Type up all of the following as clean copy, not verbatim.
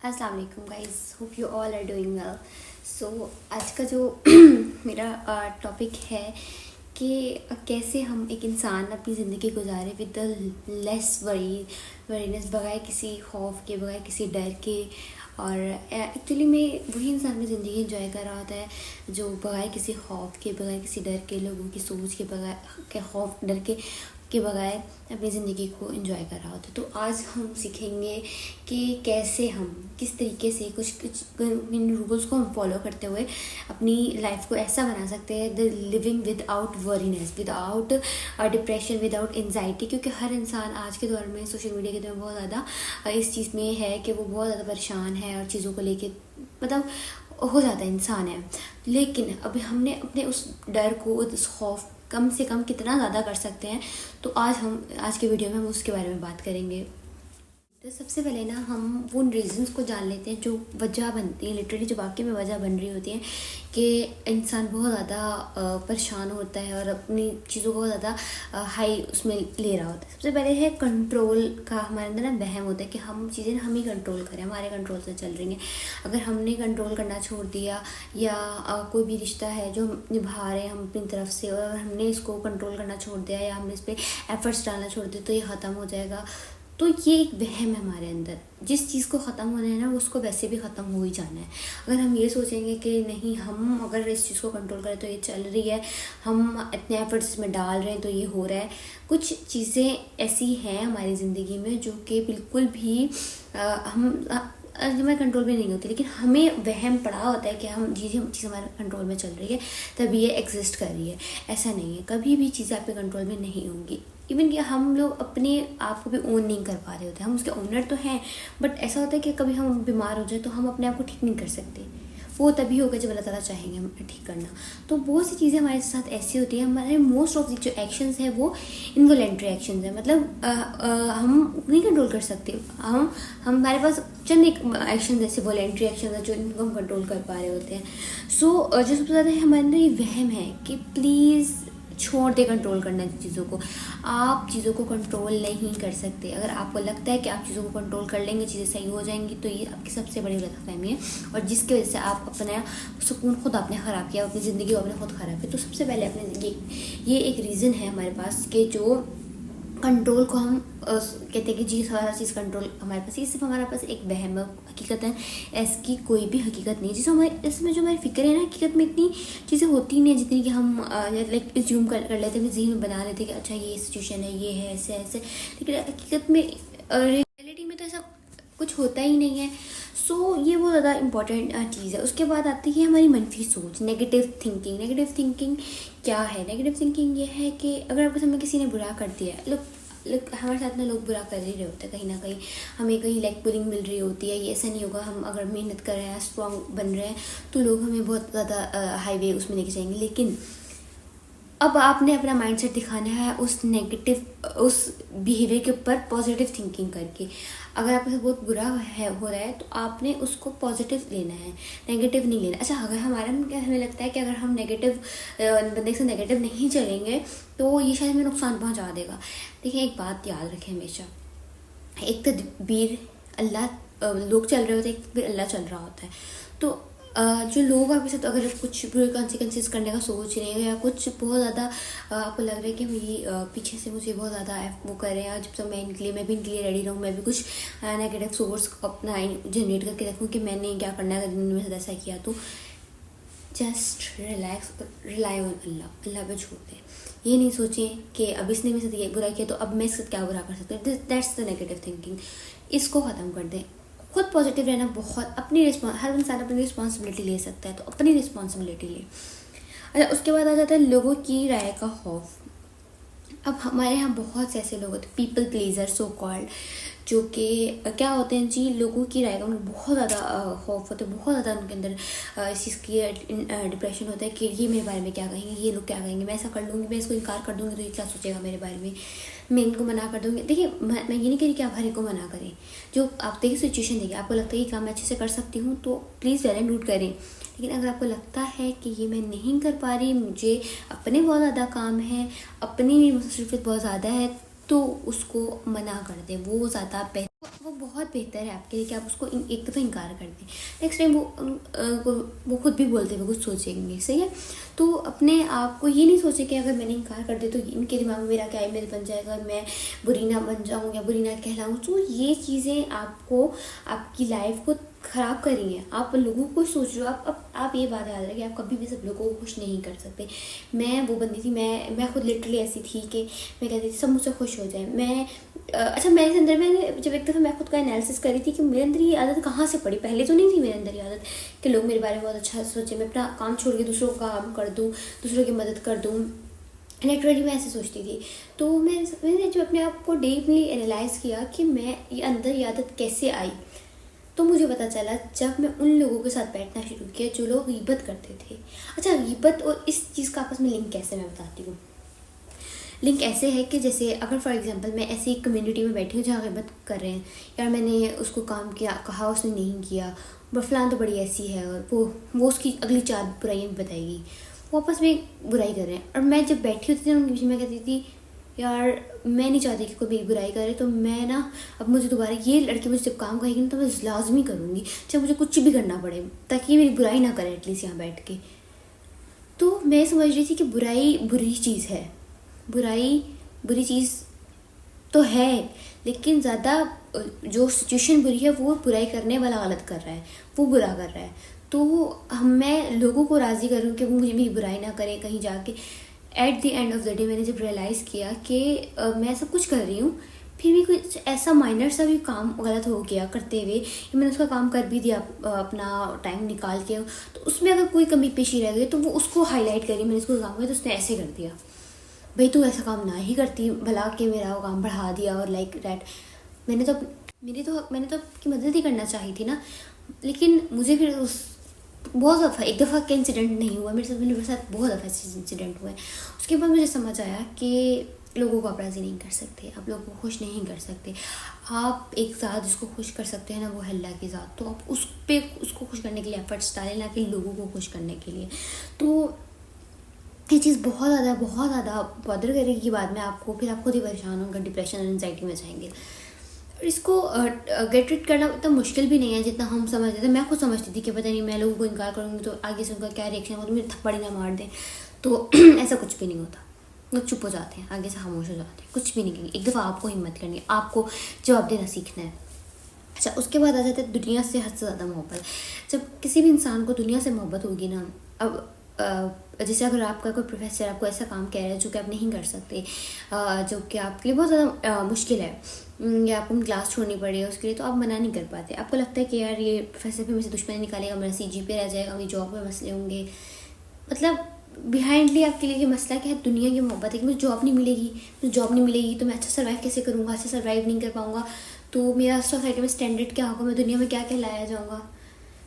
अस्सलाम वालेकुम guys, hope you all are doing well. So आज का जो मेरा टॉपिक है कि कैसे हम एक इंसान अपनी ज़िंदगी गुजारे विद द लेस वरीनेस, बगैर किसी खौफ के, बगैर किसी डर के। और एक्चुअली में वही इंसान अपनी ज़िंदगी इंजॉय कर रहा होता है जो बगैर किसी खौफ के, बगैर किसी डर के, लोगों की सोच के बगैर के खौफ डर के बगैर अपनी ज़िंदगी को एंजॉय कर रहा होता है। तो आज हम सीखेंगे कि कैसे हम किस तरीके से कुछ इन रूल्स को हम फॉलो करते हुए अपनी लाइफ को ऐसा बना सकते हैं, the living without worriness, without depression, without anxiety. क्योंकि हर इंसान आज के दौर में, सोशल मीडिया के दौर में बहुत ज़्यादा इस चीज़ में है कि वो बहुत ज़्यादा परेशान है और चीज़ों को लेके मतलब हो जाता है इंसान है। लेकिन अभी हमने अपने उस डर को, उस खौफ कम से कम कितना ज़्यादा कर सकते हैं, तो आज के वीडियो में हम उसके बारे में बात करेंगे। तो सबसे पहले ना हम उन रीज़न्स को जान लेते हैं जो वजह बनती है, लिटरली जो वाकई में वजह बन रही होती है कि इंसान बहुत ज़्यादा परेशान होता है और अपनी चीज़ों को बहुत ज़्यादा हाई उसमें ले रहा होता है। सबसे पहले है कंट्रोल का। हमारे अंदर ना वहम होता है कि हम चीज़ें हम ही कंट्रोल करें, हमारे कंट्रोल से चल रही हैं। अगर हमने कंट्रोल करना छोड़ दिया या कोई भी रिश्ता है जो हम निभा रहे हैं हम अपनी तरफ से, और हमने इसको कंट्रोल करना छोड़ दिया या हमने इस पर एफर्ट्स डालना छोड़ दिया, तो ये ख़त्म हो जाएगा। तो ये एक वहम है हमारे अंदर। जिस चीज़ को ख़त्म होना है ना, उसको वैसे भी ख़त्म हो ही जाना है। अगर हम ये सोचेंगे कि नहीं, हम अगर इस चीज़ को कंट्रोल करें तो ये चल रही है, हम इतने एफर्ट्स इसमें डाल रहे हैं तो ये हो रहा है। कुछ चीज़ें ऐसी हैं हमारी ज़िंदगी में जो कि बिल्कुल भी हमारे कंट्रोल में नहीं होती, लेकिन हमें वहम पड़ा होता है कि हम चीज़ हमारे कंट्रोल में चल रही है तभी ये एग्जिस्ट कर रही है। ऐसा नहीं है, कभी भी चीज़ें आपके कंट्रोल में नहीं होंगी। इवन कि हम लोग अपने आप को भी ओन नहीं कर पा रहे होते, हम उसके ओनर तो हैं, बट ऐसा होता है कि कभी हम बीमार हो जाए तो हम अपने आप को ठीक नहीं कर सकते। वो तभी होगा जब अल्लाह ताला चाहेंगे हम ठीक करना। तो बहुत सी चीज़ें हमारे साथ ऐसी होती हैं, हमारे मोस्ट ऑफ द जो एक्शंस है वो इनवॉलेंट्री एक्शंस है। मतलब हम नहीं कंट्रोल कर सकते। हमारे पास चंद एक एक्शन ऐसे वॉलेंट्री एक्शन है जो इनको हम कंट्रोल कर पा रहे होते हैं। सो जो सबसे ज़्यादा हमारे अंदर ये वहम है कि प्लीज़ छोड़ दे कंट्रोल करना चीज़ों को। आप चीज़ों को कंट्रोल नहीं कर सकते। अगर आपको लगता है कि आप चीज़ों को कंट्रोल कर लेंगे, चीज़ें सही हो जाएंगी, तो ये आपकी सबसे बड़ी गलतफहमी है, और जिसकी वजह से आप अपना सुकून खुद आपने ख़राब किया, अपनी ज़िंदगी को आपने खुद ख़राब किया। तो सबसे पहले अपने ये एक रीज़न है हमारे पास कि जो कंट्रोल को हम कहते हैं कि जी सारा चीज़ कंट्रोल हमारे पास, ये सिर्फ हमारे पास एक वहम है। हकीकत है ऐसी कोई भी हकीकत नहीं। जिसमें हमारे इसमें जो हमारी फिक्र है ना, हकीकत में इतनी चीज़ें होती नहीं है जितनी कि हम लाइक ज्यूम कर लेते हैं, जहन में बना लेते हैं कि अच्छा ये सिचुएशन है, ये है, ऐसे ऐसे। लेकिन हकीकत में रियलिटी में तो ऐसा कुछ होता ही नहीं है। सो ये बहुत ज़्यादा इंपॉर्टेंट चीज़ है। उसके बाद आती है हमारी मनफी सोच, नेगेटिव थिंकिंग। नेगेटिव थिंकिंग क्या है? नेगेटिव थिंकिंग ये है कि अगर आपके सामने किसी ने बुरा कर दिया है, लोग हमारे साथ में लोग बुरा कर ही रहे होते हैं कहीं ना कहीं, हमें कहीं लाइक बुलिंग मिल रही होती है। ये ऐसा नहीं होगा, हम अगर मेहनत कर रहे हैं, स्ट्रॉन्ग बन रहे हैं, तो लोग हमें बहुत ज़्यादा हाईवे उसमें लेके जाएंगे। लेकिन अब आपने अपना माइंडसेट दिखाना है उस नेगेटिव उस बिहेवियर के ऊपर पॉजिटिव थिंकिंग करके। अगर आपके साथ बहुत बुरा हो रहा है तो आपने उसको पॉजिटिव लेना है, नेगेटिव नहीं लेना। अच्छा, अगर हमें लगता है कि अगर हम नेगेटिव बंदे से नेगेटिव नहीं चलेंगे तो ये शायद हमें नुकसान पहुंचा देगा। देखिए, एक बात याद रखें हमेशा, एक तदबीर अल्लाह, लोग चल रहे होते हैं, एक तदबीर अल्लाह चल रहा होता है। तो जो लोग आपके साथ अगर कुछ बुरे कॉन्सिक्वेंसेस करने का सोच रहे हैं या कुछ बहुत ज़्यादा आपको लग रहा है कि मेरी पीछे से मुझे बहुत ज़्यादा वो कर रहे हैं, जब तक मैं भी इनके लिए रेडी रहूँ, मैं भी कुछ नेगेटिव सोर्स अपना जनरेट करके रखूँ कि मैंने क्या करना है अगर मेरे साथ ऐसा किया तो। जस्ट रिलाई ऑन अल्लाह पे छोड़ दें। ये नहीं सोचें कि अब इसने मेरे साथ ये बुरा किया तो अब मैं इसके साथ क्या बुरा कर सकती हूँ। That's the negative thinking. इसको ख़त्म कर दें। खुद पॉजिटिव रहना बहुत हर इंसान अपनी रिस्पॉन्सिबिलिटी ले सकता है, तो अपनी रिस्पॉन्सिबिलिटी ले। अच्छा, उसके बाद आ जाता है लोगों की राय का खौफ। अब हमारे यहाँ बहुत से ऐसे लोग होते हैं, पीपल प्लीजर सो कॉल्ड, जो कि क्या होते हैं जी, लोगों की राय का उनको बहुत ज़्यादा खौफ होता है, बहुत ज़्यादा उनके अंदर इस चीज़ की डिप्रेशन होता है कि ये मेरे बारे में क्या कहेंगे, ये लोग क्या कहेंगे, मैं ऐसा कर लूँगी, मैं इसको इनकार कर दूँगी तो ये क्या सोचेगा मेरे बारे में, मैं इनको मना कर दूँगी। देखिए, मैं ये नहीं कह रही कि आप हर एक को मना करें। जो आप देखिए सिचुएशन देखिए, आपको लगता है कि काम मैं अच्छे से कर सकती हूँ तो प्लीज़ वेल एंड गुड करें। लेकिन अगर आपको लगता है कि ये मैं नहीं कर पा रही, मुझे अपने बहुत ज़्यादा काम है, अपनी मसरूफियत बहुत ज़्यादा है, तो उसको मना कर दे, वो ज़्यादा बेहतर। वो बहुत बेहतर है आपके लिए कि आप उसको एक दफ़ा इनकार कर दें। नेक्स्ट टाइम वो खुद भी बोलते हुए कुछ सोचेंगे, सही है। तो अपने आप को ये नहीं सोचे कि अगर मैंने इनकार कर दिया तो इनके दिमाग में मेरा क्या इमेज बन जाएगा, मैं बुरी ना बन जाऊँ या बुरी ना कहलाऊँ। तो ये चीज़ें आपको आपकी लाइफ को ख़राब कर रही हैं। आप लोगों को सोच रहे हो, आप ये बात याद रखें, आप कभी भी सब लोगों को खुश नहीं कर सकते। मैं वो बंदी थी, मैं खुद लिटरली ऐसी थी कि मैं कहती थी सब मुझसे खुश हो जाए। अच्छा, मेरे अंदर मैंने जब एक दफ़ा मैं खुद का एनालिसिस करी थी कि मेरे अंदर ये आदत कहाँ से पड़ी। पहले तो नहीं थी मेरे अंदर ये आदत कि लोग मेरे बारे में बहुत अच्छा सोचे, मैं अपना काम छोड़ के दूसरों का काम कर दूँ, दूसरों की मदद कर दूँ। लिटरली मैं ऐसे सोचती थी। तो मैंने जब अपने आप को डीपली एनालाइज किया कि मैं ये अंदर ये आदत कैसे आई, तो मुझे पता चला जब मैं उन लोगों के साथ बैठना शुरू किया जो लोग गीबत करते थे। अच्छा, गीबत और इस चीज़ का आपस में लिंक कैसे, मैं बताती हूँ। लिंक ऐसे है कि जैसे अगर फॉर एग्जांपल मैं ऐसी एक कम्युनिटी में बैठी हूँ जहाँ गीबत कर रहे हैं, यार मैंने उसको काम किया, कहा उसने नहीं किया, फलान तो बड़ी ऐसी है, और वो उसकी अगली 4 बुराइयाँ बताएगी, वो आपस में बुराई कर रहे हैं। और मैं जब बैठी होती थी उनके बीच में कहती थी यार मैं नहीं चाहती कि कोई मेरी बुराई करे, तो मैं ना अब मुझे दोबारा ये लड़की मुझे जब काम करेगी ना तो मैं लाजमी करूँगी, चाहे मुझे कुछ भी करना पड़े, ताकि ये मेरी बुराई ना करे एटलीस्ट यहाँ बैठ के। तो मैं समझ रही थी कि बुराई बुरी चीज़ है, बुराई बुरी चीज़ तो है, लेकिन ज़्यादा जो सिचुएशन बुरी है वो बुराई करने वाला गलत कर रहा है, वो बुरा कर रहा है। तो मैं लोगों को राज़ी करूँ कि वो मुझे मेरी बुराई ना करें कहीं जाके। At the end of the day मैंने जब रियलाइज़ किया कि मैं सब कुछ कर रही हूँ, फिर भी कुछ ऐसा माइनर सा भी काम गलत हो गया करते हुए, या मैंने उसका काम कर भी दिया अपना टाइम निकाल के, तो उसमें अगर कोई कमी पेशी रह गई तो वो उसको हाईलाइट करी, मैंने इसको काम किया तो उसने ऐसे कर दिया, भाई तू ऐसा काम ना ही करती भला के मेरा वो काम बढ़ा दिया, और लाइक दैट। मैंने तो आपकी मदद ही करना चाहिए थी ना। लेकिन मुझे फिर उस बहुत दफ़ा, एक दफ़ा का इंसिडेंट नहीं हुआ मेरे साथ बहुत दफ़ा ऐसे इंसिडेंट हुए। उसके बाद मुझे समझ आया कि लोगों को आप राज़ी नहीं कर सकते, आप लोगों को खुश नहीं कर सकते। आप एक ज़ात जिसको खुश कर सकते हैं ना, वो है अल्लाह की ज़ात। तो आप उसको खुश करने के लिए एफर्ट्स डालें, ना कि लोगों को खुश करने के लिए। तो ये चीज़ बहुत ज़्यादा बॉदर करेगी बाद में आपको, फिर आप खुद ही परेशान होंगे, डिप्रेशन और एंजाइटी में जाएंगे। इसको गेट रीड करना उतना मुश्किल भी नहीं है जितना हम समझते थे। मैं खुद समझती थी कि पता नहीं मैं लोगों को इनकार करूँगी तो आगे से उनका क्या रिएक्शन होगा, तो मेरे थप्पड़ ही ना मार दें। तो ऐसा कुछ भी नहीं होता, वो चुप हो जाते हैं, आगे से खामोश हो जाते हैं, कुछ भी नहीं कहेंगे। एक दफ़ा आपको हिम्मत करनी है, आपको जवाब देना सीखना है। अच्छा, उसके बाद आ जाते हैं दुनिया से हद से ज़्यादा मोहब्बत। जब किसी भी इंसान को दुनिया से मोहब्बत होगी ना, अब जैसे अगर आपका कोई प्रोफेसर आपको ऐसा काम कह रहा है जो कि आप नहीं कर सकते, जो कि आपके लिए बहुत ज़्यादा मुश्किल है, या आपको क्लास छोड़नी पड़ेगी उसके लिए, तो आप मना नहीं कर पाते। आपको लगता है कि यार ये प्रोफेसर फिर मुझे दुश्मनी निकालेगा, मेरा CGPA रह जाएगा, मेरी जॉब में मसले होंगे। मतलब बिहाइंडली आपके लिए ये मसला क्या है, दुनिया की मोहब्बत है कि मुझे जॉब नहीं मिलेगी तो मैं अच्छा सर्वाइव कैसे करूँगा, अच्छा सर्वाइव नहीं कर पाऊँगा, तो मेरा सोसाइटी में स्टैंडर्ड क्या होगा, मैं दुनिया में क्या कहलाया जाऊँगा।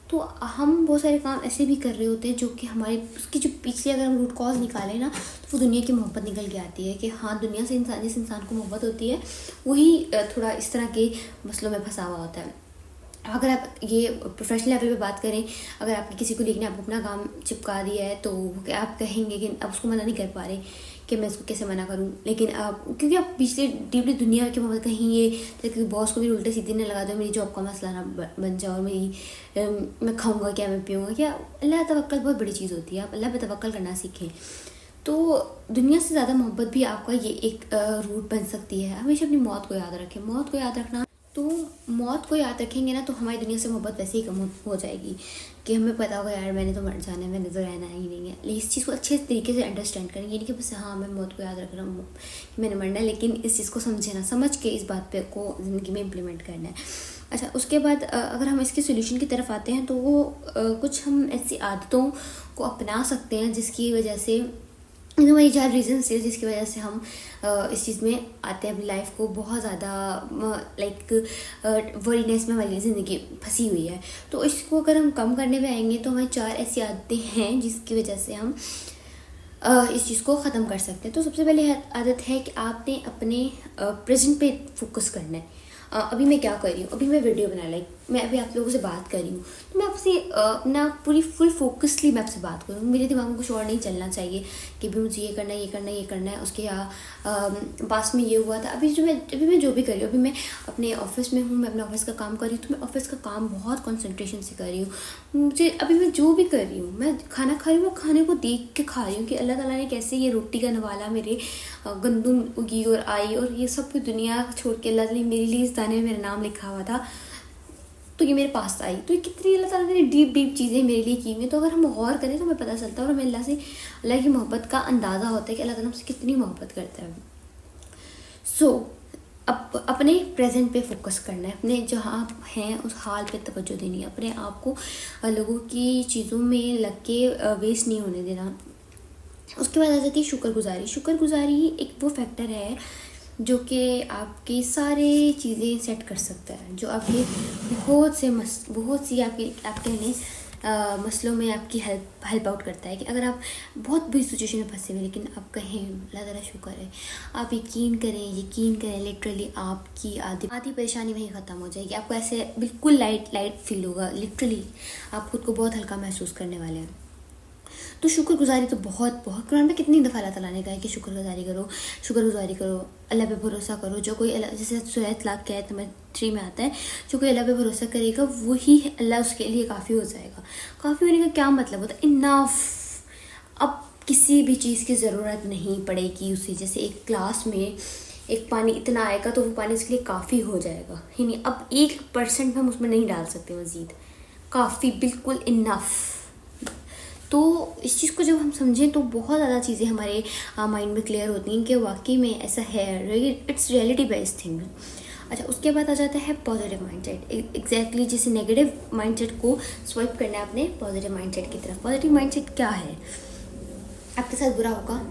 तो हम बहुत सारे काम ऐसे भी कर रहे होते हैं जो कि हमारे उसकी जो पिछले अगर हम रूट कॉज निकालें ना, तो वो दुनिया की मोहब्बत निकल के आती है कि हाँ, दुनिया से जिस इंसान को मोहब्बत होती है वही थोड़ा इस तरह के मसलों में फंसा हुआ होता है। अगर आप ये प्रोफेशनल लेवल पे बात करें, अगर आपके किसी को लेकर आप अपना काम चिपका दिया है तो आप कहेंगे कि आप उसको मना नहीं कर पा रहे कि मैं इसको कैसे मना करूं। लेकिन आप क्योंकि आप पिछले डीपली दुनिया के मोहब्बत कहीं ये ताकि बॉस को भी उल्टे सीधे न लगा दो, मेरी जॉब का मसला ना बन जाए, और मैं खाऊंगा क्या, मैं पीऊँगा क्या। अल्लाह तवक्कल बहुत बड़ी चीज़ होती है, आप अल्लाह पे तवक्कल करना सीखें। तो दुनिया से ज़्यादा मोहब्बत भी आपका ये एक रूट बन सकती है। हमेशा अपनी मौत को याद रखें, मौत को याद रखना। तो मौत को याद रखेंगे ना तो हमारी दुनिया से मोहब्बत वैसे ही कम हो जाएगी कि हमें पता होगा यार मैंने तो मर जाना है, मैंने तो रहना ही नहीं है। लेकिन इस चीज़ को अच्छे तरीके से अंडरस्टैंड करेंगे, ये नहीं कि बस हाँ मैं मौत को याद रख रहा हूँ कि मैंने मरना है, लेकिन इस चीज़ को समझे ना, समझ के इस बात पे को ज़िंदगी में इम्प्लीमेंट करना है। अच्छा, उसके बाद अगर हम इसके सोल्यूशन की तरफ आते हैं तो वो कुछ हम ऐसी आदतों को अपना सकते हैं जिसकी वजह से हमारी 4 रीजन्स है जिसकी वजह से हम इस चीज़ में आते हैं। अपनी लाइफ को बहुत ज़्यादा लाइक वरीनेस में हमारी ज़िंदगी फंसी हुई है, तो इसको अगर हम कम करने पे आएंगे तो हमारी 4 ऐसी आदतें हैं जिसकी वजह से हम इस चीज़ को ख़त्म कर सकते हैं। तो सबसे पहले आदत है कि आपने अपने प्रेजेंट पे फोकस करना है। अभी मैं क्या कर रही हूँ, अभी मैं वीडियो बना, लाइक मैं अभी आप लोगों से बात कर रही हूँ, तो मैं आपसे अपना पूरी फुल फोकसली मैं आपसे बात करूँ। मेरे दिमाग में कुछ और नहीं चलना चाहिए कि भी मुझे ये करना है, ये करना है, ये करना है, उसके पास में ये हुआ था। अभी मैं जो भी कर रही हूँ, अभी मैं अपने ऑफिस में हूँ, मैं अपने ऑफिस का काम कर रही हूँ, तो मैं ऑफिस का काम बहुत कंसंट्रेशन से कर रही हूँ। मुझे अभी मैं जो भी कर रही हूँ, मैं खाना खा रही हूँ, मैं खाने को देख के खा रही हूँ कि अल्लाह ताला ने कैसे ये रोटी का नवाला मेरे गंदुम उगी और आई, और ये सब दुनिया छोड़ के अल्लाह ने मेरे लिए इस दाने में मेरा नाम लिखा हुआ था, तो ये मेरे पास आई। तो ये कितनी अल्लाह ताला ने डीप डीप चीज़ें मेरे लिए की हुई। तो अगर हम गौर करें तो हमें पता चलता है, और हमें अल्लाह की मोहब्बत का अंदाज़ा होता है कि अल्लाह ताला हमसे कितनी मोहब्बत करता है। सो अब अपने प्रेजेंट पे फोकस करना है, अपने जहाँ आप हैं उस हाल पे तवज्जो देनी है, अपने आप को लोगों की चीज़ों में लग के वेस्ट नहीं होने देना। उसके बाद आ जाती है शुक्रगुजारी। शुक्रगुजारी एक वो फैक्टर है जो कि आपकी सारी चीज़ें सेट कर सकता है, जो आपके बहुत सी आपके लिए मसलों में आपकी हेल्प आउट करता है। कि अगर आप बहुत बुरी सिचुएशन में फंसे हुए, लेकिन आप कहें अल्लाह ताला शुक्र है, आप यकीन करें लिटरली आपकी आधी परेशानी वहीं ख़त्म हो जाएगी। आपको ऐसे बिल्कुल लाइट फील होगा, लिटरली आप खुद को बहुत हल्का महसूस करने वाले हैं। तो शुक्रगुजारी तो बहुत कुरान में कितनी दफ़ा अल्लाह ताला ने कहा है कि शुक्रगुजारी करो, अल्लाह पे भरोसा करो। जो कोई अल्लाह, जैसे सूरह तलाक के आयत नंबर 3 में आता है, जो कोई अल्लाह पे भरोसा करेगा वही अल्लाह उसके लिए काफ़ी हो जाएगा। काफ़ी होने का क्या मतलब होता है? इनफ। अब किसी भी चीज़ की ज़रूरत नहीं पड़ेगी उसे। जैसे एक ग्लास में एक पानी इतना आएगा तो वो पानी उसके लिए काफ़ी हो जाएगा ही नहीं। अब 1% हम उसमें नहीं डाल सकते मज़ीद, काफ़ी बिल्कुल इनफ। तो इस चीज़ को जब हम समझें तो बहुत ज़्यादा चीज़ें हमारे माइंड में क्लियर होती हैं कि वाकई में ऐसा है, इट्स रियलिटी बेस्ड थिंग। अच्छा, उसके बाद आ जाता है पॉजिटिव माइंडसेट। एग्जैक्टली जैसे नेगेटिव माइंडसेट को स्वाइप करना है अपने पॉजिटिव माइंडसेट की तरफ। पॉजिटिव माइंडसेट क्या है? आपके साथ बुरा होगा,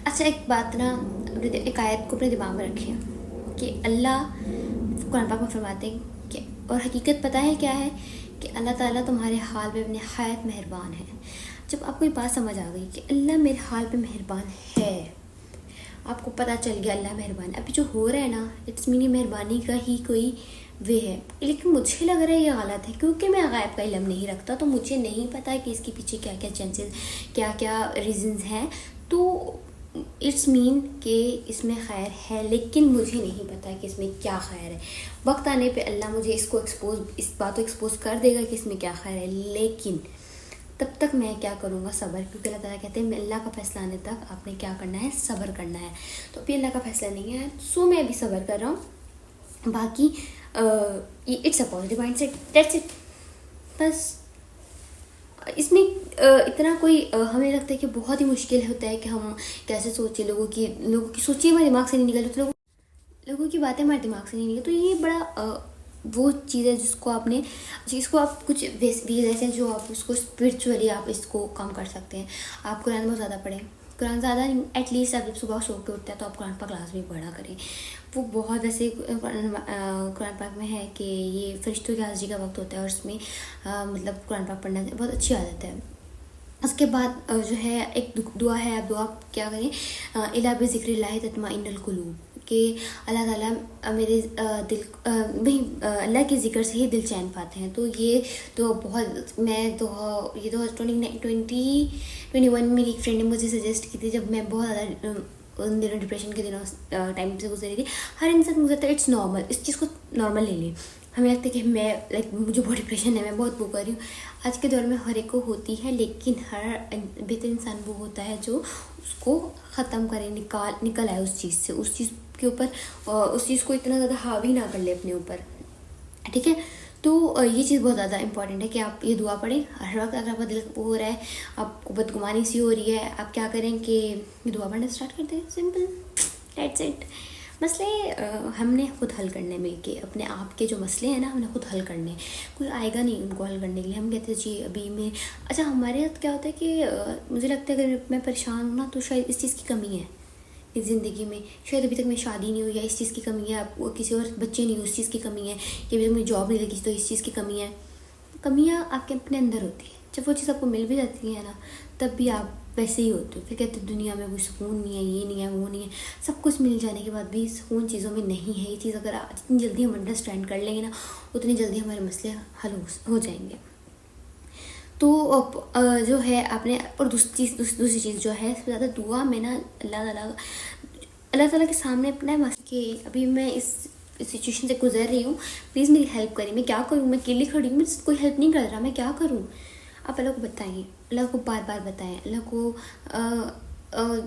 अच्छा एक बात ना, एक आयत को अपने दिमाग में रखिए कि अल्लाह कुरान पाक में फरमाते हैं कि, और हकीकत पता है क्या है, कि अल्लाह ताला तुम्हारे हाल पे निहायत मेहरबान है। जब आपको ये बात समझ आ गई कि अल्लाह मेरे हाल पे मेहरबान है, आपको पता चल गया अल्लाह मेहरबान। अभी जो हो रहा है ना, इट्स मीन मेहरबानी का ही कोई वे है। लेकिन मुझे लग रहा है ये गलत है, क्योंकि मैं गायब का इल्म नहीं रखता, तो मुझे नहीं पता कि इसके पीछे क्या क्या चांसेस, क्या क्या रीजंस हैं। तो इट्स मीन कि इसमें खैर है, लेकिन मुझे नहीं पता कि इसमें क्या खैर है। वक्त आने पे अल्लाह मुझे इस बात को एक्सपोज कर देगा कि इसमें क्या खैर है, लेकिन तब तक मैं क्या करूँगा? सब्र। क्योंकि अल्लाह ताला कहते हैं अल्लाह का फैसला आने तक आपने क्या करना है? सब्र करना है। तो अभी अल्लाह का फैसला नहीं है, सो मैं अभी सब्र कर रहा हूँ। बाकी it's a positive mindset, that's it. बस इसमें इतना कोई हमें लगता है कि बहुत ही मुश्किल होता है कि हम कैसे सोचें। लोगों की सोचिए हमारे दिमाग से नहीं निकलती, तो लोगों की बातें हमारे दिमाग से नहीं निकलती। तो ये बड़ा वो चीज़ है जिसको आप कुछ ऐसे हैं जो आप उसको स्पिरिचुअली आप इसको कम कर सकते हैं। आप कुरान बहुत ज़्यादा पढ़ें, कुरान ज़्यादा एटलीस्ट आप जब सुबह सो के उठते हैं तो आप कुरान पाक क्लास भी पढ़ा करें। वो बहुत वैसे कुरान पाक में है कि ये फरिश्तों की हाज़िरी का वक्त होता है, और उसमें मतलब कुरान पाक पढ़ना बहुत अच्छी आदत है। उसके बाद जो है एक दुआ है। आप दुआ क्या करें? इला बिज़िक्रिल्लाहि तत्माइन्नुल कुलूब, कि अल्लाह ताला मेरे दिल भाई अल्लाह के ज़िक्र से ही दिल चैन पाते हैं। तो ये तो बहुत ये तो 2021 मेरी एक फ्रेंड ने मुझे सजेस्ट की थी, जब मैं बहुत ज़्यादा उन दिनों डिप्रेशन के दिनों टाइम से गुजर रही थी। हर इंसान मुझे लगता है इट्स नॉर्मल, इस चीज़ को नॉर्मल ले लें। हमें लगता है कि मैं मुझे बहुत डिप्रेशन है, मैं बहुत वो कर रही हूँ। आज के दौर में हर एक को होती है, लेकिन हर बेहतर इंसान वो होता है जो उसको ख़त्म करे, निकल आए उस चीज़ से, उस चीज़ के ऊपर, उस चीज़ को इतना ज़्यादा हावी ना कर ले अपने ऊपर। ठीक है, तो ये चीज़ बहुत ज़्यादा इंपॉर्टेंट है कि आप ये दुआ पढ़ें हर वक्त। अगर आपका दिल वो हो रहा है, आपको बदगुमानी सी हो रही है, आप क्या करें कि ये दुआ पढ़ना स्टार्ट कर दें। Simple, that's it. मसले हमने खुद हल करने में, कि अपने आप के जो मसले हैं ना, हमने खुद हल करने। कोई आएगा नहीं उनको हल करने के लिए। हम कहते हैं जी अभी मैं, अच्छा हमारे साथ क्या होता है कि मुझे लगता है अगर मैं परेशान हूँ ना, तो शायद इस चीज़ की कमी है इस ज़िंदगी में। शायद अभी तक मेरी शादी नहीं हुई है, इस चीज़ की कमी है। आपको किसी और बच्चे नहीं हुए, उस चीज़ की कमी है। कि अभी तक मेरी जॉब नहीं लगी तो इस चीज़ की कमी है। कमियाँ आपके अपने अंदर होती है, जब वो चीज़ आपको मिल भी जाती है ना, तब भी आप वैसे ही होते हो। फिर कहते हैं दुनिया में कोई सुकून नहीं है, ये नहीं है, वो नहीं है। सब कुछ मिल जाने के बाद भी सुकून चीज़ों में नहीं है। ये चीज़ अगर जितनी जल्दी हम अंडरस्टैंड कर लेंगे ना, उतनी जल्दी हमारे मसले हल हो जाएंगे। तो जो है आपने, और दूसरी चीज़ जो है, सबसे ज़्यादा दुआ में ना अल्लाह ताला के सामने अपना मस कि अभी मैं इस सिचुएशन से गुजर रही हूँ, प्लीज़ मेरी हेल्प करिए, मैं क्या करूँ, मैं अकेली खड़ी हूँ, मुझे कोई हेल्प नहीं कर रहा, मैं क्या करूँ। आप अल्लाह को बताइए, अल्लाह को बार बार बताएं। अल्लाह को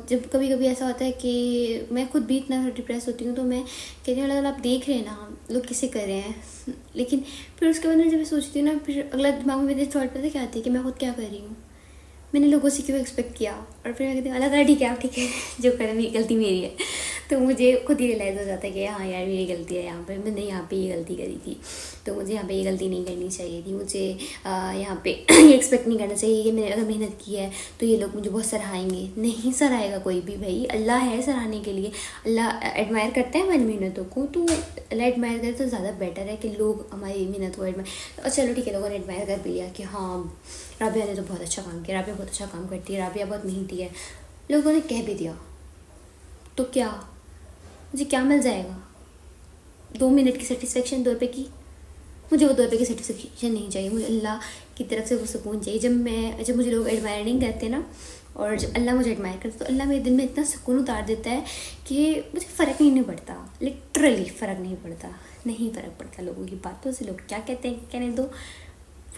जब कभी कभी ऐसा होता है कि मैं खुद भी इतना डिप्रेस होती हूँ, तो मैं कहती हूँ अल्लाह आप देख रहे हैं ना लोग किसे कर रहे हैं। लेकिन फिर उसके बाद मैं जब सोचती हूँ ना, फिर अगला दिमाग में मेरे थॉट पता क्या आती है कि मैं खुद क्या कर रही हूँ, मैंने लोगों से क्यों एक्सपेक्ट किया। और फिर मैं कहती हूँ अल्लाह ताला ठीक है, आप ठीक है, जो कर मेरी गलती मेरी है। तो मुझे खुद ही रियलाइज़ हो जाता है कि हाँ यार मेरी गलती है, यहाँ पर मैंने यहाँ पे ये गलती करी थी, तो मुझे यहाँ पे ये गलती नहीं करनी चाहिए थी। मुझे यहाँ पे ये एक्सपेक्ट नहीं करना चाहिए कि मैंने अगर मेहनत की है तो ये लोग मुझे बहुत सराहेंगे। नहीं सराहेगा कोई भी भाई, अल्लाह है सराहने के लिए। अल्लाह एडमायर करता है हमारी मेहनतों को, तो अल्लाह एडमायर करे तो ज़्यादा बेटर है कि लोग हमारी मेहनत को एडमायर। और चलो ठीक है, लोगों ने एडमायर कर भी लिया कि हाँ राबिया ने तो बहुत अच्छा काम किया, राबिया बहुत अच्छा काम करती है, राबिया बहुत मेहनती है, लोगों ने कह भी दिया, तो क्या मुझे क्या मिल जाएगा? 2 मिनट की सेटिस्फेक्शन, 2 रुपये की। मुझे वो 2 रुपये की सेटिस्फेक्शन नहीं चाहिए, मुझे अल्लाह की तरफ से वो सुकून चाहिए। जब मुझे लोग एडमायर नहीं करते ना, और जब अल्लाह मुझे एडमायर करता, तो अल्लाह मेरे दिल में इतना सुकून उतार देता है कि मुझे फ़र्क ही नहीं पड़ता, लिटरली फ़र्क नहीं पड़ता, नहीं फ़र्क पड़ता लोगों की बातों से। लोग क्या कहते हैं कहने दो,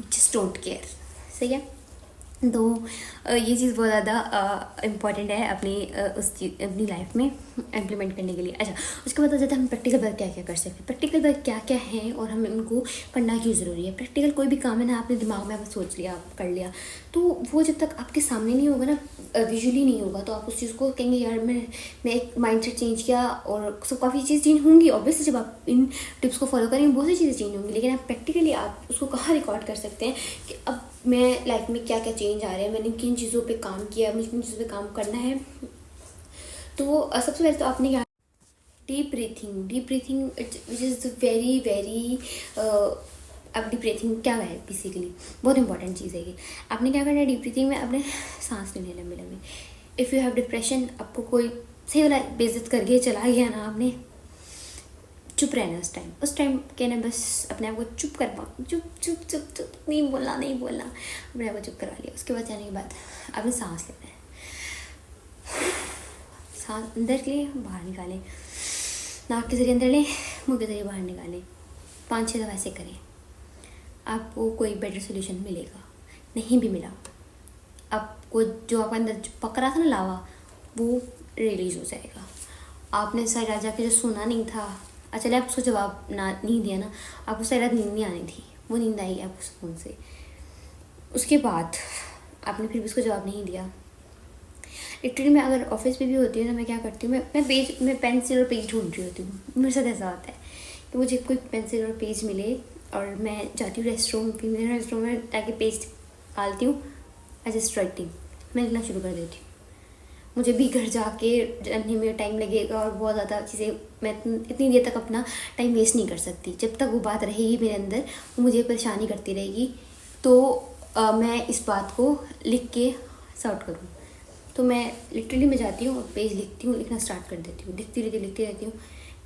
जस्ट डोंट केयर। सही है। तो ये चीज़ बहुत ज़्यादा इम्पॉर्टेंट है अपनी लाइफ में इम्प्लीमेंट करने के लिए। अच्छा, उसके बाद आ जाता है हम प्रैक्टिकल वर्क क्या क्या कर सकते हैं। प्रैक्टिकल वर्क क्या क्या है और हमें उनको करना क्यों ज़रूरी है। प्रैक्टिकल कोई भी काम है ना, आपने दिमाग में आप सोच लिया, आप कर लिया, तो वो जब तक आपके सामने नहीं होगा ना, विजुअली नहीं होगा, तो आप उस चीज़ को कहेंगे यार मैं एक माइंडसेट चेंज किया, और सब काफ़ी चीज़ चेंज होंगी ऑब्वियसली। जब आप इन टिप्स को फॉलो करेंगे बहुत सी चीज़ें चेंज होंगी, लेकिन आप प्रैक्टिकली आप उसको कहाँ रिकॉर्ड कर सकते हैं कि अब मैं लाइफ में क्या क्या चेंज आ रहे हैं, मैंने किन चीज़ों पे काम किया, मुझे किन चीज़ों पे काम करना है। तो सबसे पहले तो आपने क्या, deep breathing which is very very अब डीप ब्रीथिंग क्या है, बेसिकली बहुत इंपॉर्टेंट चीज़ है ये। आपने क्या करना है, डीप ब्रीथिंग में अपने सांस लेने लंबे लंबे। इफ़ यू हैव डिप्रेशन, आपको कोई सही वाला बेइज्जत करके चला गया ना, आपने चुप रहना उस टाइम कहना, बस अपने आप को चुप कर पाओ, चुप चुप चुप चुप, नहीं बोलना अपने आप को चुप करवा लिया। उसके बाद जाने के बाद आपने सांस लेना है, सांस अंदर के लिए बाहर निकालें, नाक के जरिए अंदर लें, मुंह के जरिए बाहर निकालें, 5-6 दफ़ा ऐसे करें। आपको कोई बेटर सोल्यूशन मिलेगा, नहीं भी मिला, आपको जो आपके अंदर पक रहा था ना लावा, वो रिलीज़ हो जाएगा। आपने सारी रात जाके जो सुना नहीं था, अच्छा आप उसको जवाब नहीं दिया ना, आपको सारी रात नींद नहीं आनी थी, वो नींद आई आपको सुकून से। उसके बाद आपने फिर भी उसको जवाब नहीं दिया। लिटरली मैं अगर ऑफिस में भी होती हूँ ना, मैं क्या करती हूँ, मैं पेंसिल और पेज ढूंढ रही होती हूँ। मेरे साथ ऐसा होता है कि मुझे कोई पेंसिल और पेज मिले, और मैं जाती हूँ रेस्टरूम में जाके पेज निकालती हूँ, आई जस्ट राइटिंग, मैं लिखना शुरू कर देती हूँ। मुझे भी घर जाके जानने में टाइम लगेगा, और बहुत ज़्यादा चीज़ें, मैं इतनी देर तक अपना टाइम वेस्ट नहीं कर सकती। जब तक वो बात रहेगी मेरे अंदर, वो मुझे परेशानी करती रहेगी, तो मैं इस बात को लिख के सॉर्ट करूँ। तो मैं लिटरली मैं जाती हूँ और पेज लिखती हूँ, लिखना स्टार्ट कर देती हूँ, लिखती रहती हूँ।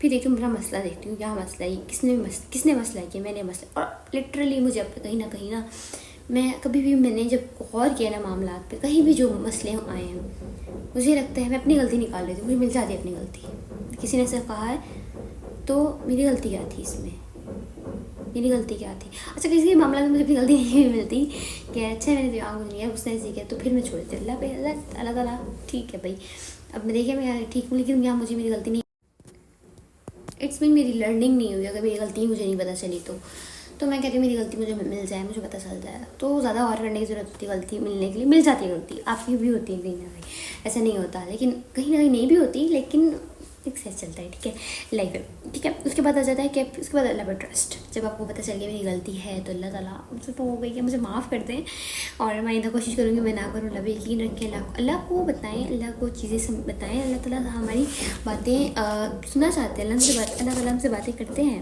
फिर देखती हूँ मेरा मसला, देखती हूँ क्या मसला है, किसने मसला किया, मैंने मसला। और लिटरली मुझे अब कहीं ना मैं कभी भी, मैंने जब गौर किया ना मामलात पे, कहीं भी जो मसले आए हैं, मुझे लगता है मैं अपनी गलती निकाल लेती हूँ, मुझे मिल जाती है अपनी गलती। किसी ने ऐसा कहा है तो मेरी गलती क्या थी इसमें, मेरी गलती क्या थी। अच्छा, किसी के मामला में मुझे अपनी गलती नहीं मिलती कि अच्छा मैंने दिमाग नहीं है, उसने ऐसे किया, तो फिर मैं छोड़ देती अल्लाह पे, अल्लाह ताला ठीक है भाई, अब मैं देखिए मैं ठीक हूँ, लेकिन यहाँ मुझे मेरी गलती नहीं, इट्स मीन मेरी लर्निंग नहीं हुई। अगर मेरी गलती मुझे नहीं पता चली तो मैं कहती हूँ मेरी गलती मुझे मिल जाए, मुझे पता चल जाए, तो ज़्यादा और करने की ज़रूरत होती है। गलती मिलने के लिए मिल जाती है, गलती आपकी भी होती है कहीं ना कहीं, ऐसा नहीं होता, लेकिन कहीं ना कहीं नहीं भी होती, लेकिन एक सही चलता है, ठीक है लाइफ में, ठीक है। उसके बाद आ जाता है कि उसके बाद अल्लाह पर ट्रस्ट। जब आपको पता चल गया मेरी गलती है, तो अल्लाह ताला मुझसे तो हो गई है, मुझे माफ़ कर दें, और मैं इधर कोशिश करूँगी मैं ना करूँ। अल्लाह पे यकीन रखें, अल्लाह को बताएं, अल्लाह को चीज़ें बताएं। अल्लाह ताला हमारी बातें सुनना चाहते हैं, अल्लाह ताला हमसे बातें करते हैं।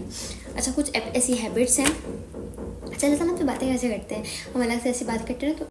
अच्छा, कुछ ऐसी हैबिट्स हैं, अच्छा अल्लाह ताला हमसे बातें कैसे करते हैं, हम अलग से ऐसी बात करते हैं तो